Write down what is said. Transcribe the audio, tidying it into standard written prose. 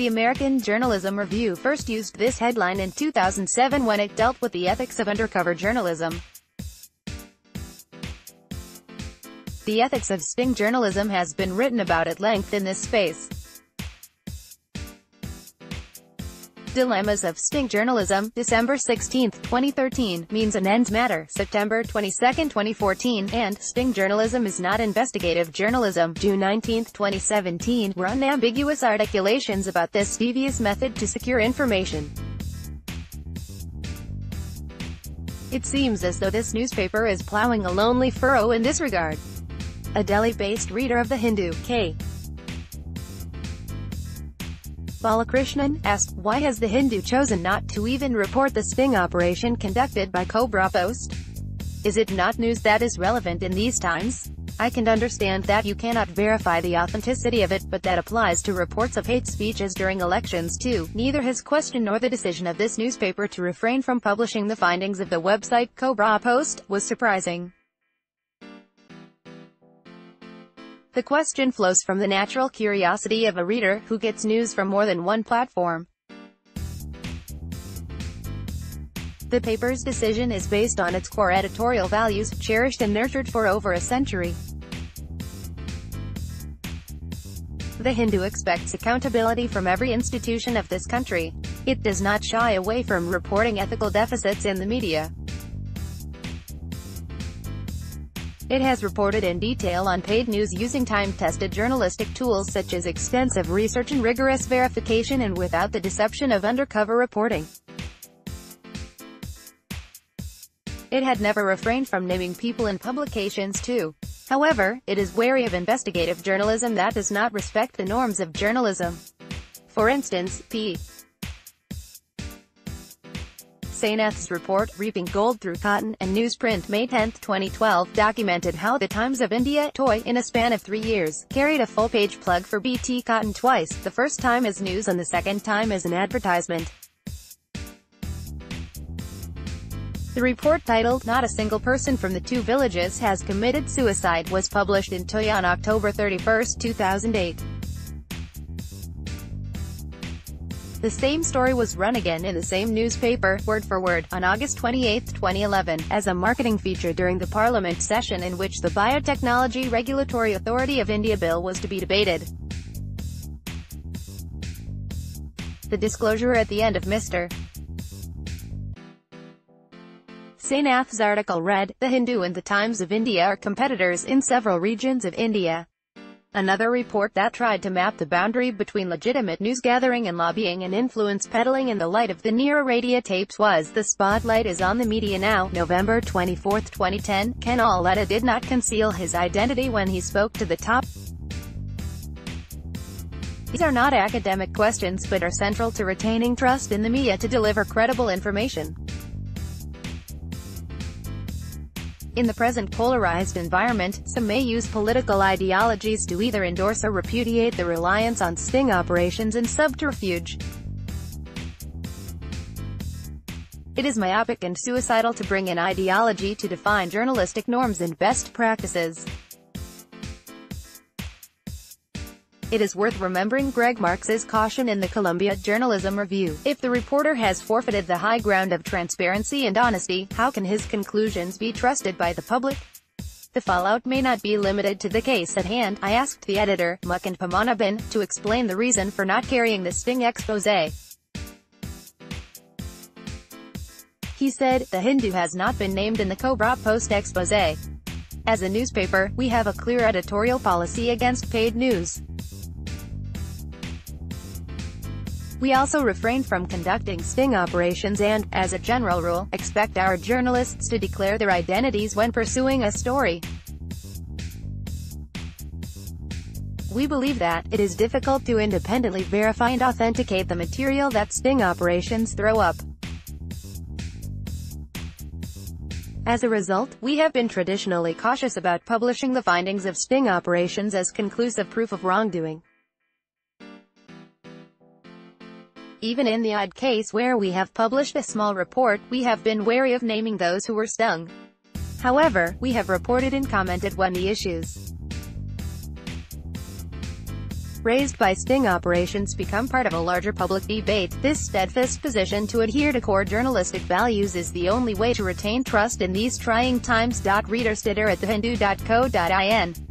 The American Journalism Review first used this headline in 2007 when it dealt with the ethics of undercover journalism. The ethics of sting journalism has been written about at length in this space. Dilemmas of Sting Journalism, December 16, 2013, Means and Ends Matter, September 22, 2014, and Sting Journalism is Not Investigative Journalism, June 19, 2017, were unambiguous articulations about this devious method to secure information. It seems as though this newspaper is plowing a lonely furrow in this regard. A Delhi-based reader of the Hindu, K. Balakrishnan, asked, why has the Hindu chosen not to even report the sting operation conducted by Cobra Post? Is it not news that is relevant in these times? I can understand that you cannot verify the authenticity of it, but that applies to reports of hate speeches during elections too. Neither his question nor the decision of this newspaper to refrain from publishing the findings of the website Cobra Post was surprising. The question flows from the natural curiosity of a reader, who gets news from more than one platform. The paper's decision is based on its core editorial values, cherished and nurtured for over a century. The Hindu expects accountability from every institution of this country. It does not shy away from reporting ethical deficits in the media. It has reported in detail on paid news using time-tested journalistic tools such as extensive research and rigorous verification, and without the deception of undercover reporting. It had never refrained from naming people in publications too. However, it is wary of investigative journalism that does not respect the norms of journalism. For instance, P. Sainath's report, Reaping Gold Through Cotton, and Newsprint, May 10, 2012, documented how the Times of India, toy, in a span of 3 years, carried a full-page plug for BT Cotton twice, the first time as news and the second time as an advertisement. The report, titled, Not a Single Person from the Two Villages Has Committed Suicide, was published in Toy on October 31, 2008. The same story was run again in the same newspaper, word for word, on August 28, 2011, as a marketing feature during the Parliament session in which the Biotechnology Regulatory Authority of India bill was to be debated. The disclosure at the end of Mr. Sainath's article read, The Hindu and the Times of India are competitors in several regions of India. Another report that tried to map the boundary between legitimate news-gathering and lobbying and influence peddling in the light of the Neera tapes was The Spotlight is on the Media Now, November 24, 2010. Ken Auletta did not conceal his identity when he spoke to the top. These are not academic questions but are central to retaining trust in the media to deliver credible information. In the present polarized environment, some may use political ideologies to either endorse or repudiate the reliance on sting operations and subterfuge. It is myopic and suicidal to bring in ideology to define journalistic norms and best practices. It is worth remembering Greg Marks's caution in the Columbia Journalism Review. If the reporter has forfeited the high ground of transparency and honesty, how can his conclusions be trusted by the public? The fallout may not be limited to the case at hand. I asked the editor, Mukund Padmanabhan, to explain the reason for not carrying the sting exposé. He said, The Hindu has not been named in the Cobra Post exposé. As a newspaper, we have a clear editorial policy against paid news. We also refrain from conducting sting operations and, as a general rule, expect our journalists to declare their identities when pursuing a story. We believe that it is difficult to independently verify and authenticate the material that sting operations throw up. As a result, we have been traditionally cautious about publishing the findings of sting operations as conclusive proof of wrongdoing. Even in the odd case where we have published a small report, we have been wary of naming those who were stung. However, we have reported and commented when the issues raised by sting operations become part of a larger public debate. This steadfast position to adhere to core journalistic values is the only way to retain trust in these trying times. Reader Stitter at thehindu.co.in